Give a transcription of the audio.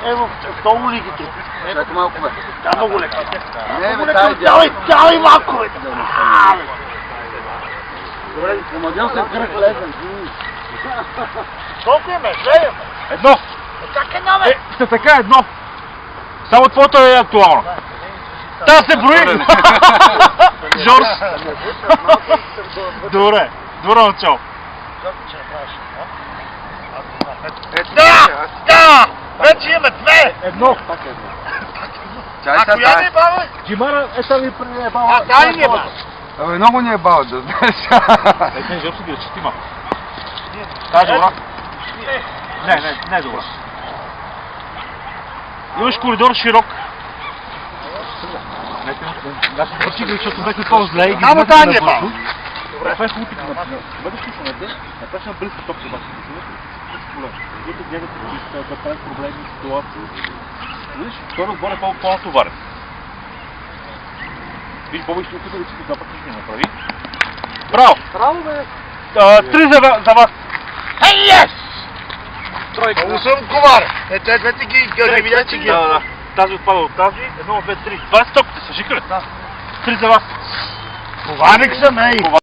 Ево, в долу лигите. Чакай малко, бе. Да, много леко. Не, бе, дай дяло. Тялай малко, бе. Добре, помадил се в кръг лезен. Колко име? Две име. Едно! Как едно, бе? Ще така едно. Само твоето е актуално. Та се брои! Жорж! Добре, добро начало. Да! Вече имаме две! Едно. А коя не е баба? Джимара е там и преди е баба. А, дай ни е баба. Абе, много ни е бал, да знаеш. Не, Жорж ги четима. Та добра. Не е добра. Имаш коридор широк. Защото бяхме по-зле и ги Ама да ни е баба. Добре, това е хубавите на бъдеш слушането, напречна близко топка бака. Вие гледате да правят проблемни ситуации. Виж, той отбор е по-натоварен. Виж, Боби ще опита да си запад ще ми направи. Браво! Браво, бе. 3 за вас. Хей, ес! Тройка. Много съм ковар. Ето, двете ги видя, че ги... Да. Тази отпада от тази. 1, 2, 3. Това е стопките, са жикали? Да. 3 за вас. Коварник съм, ей!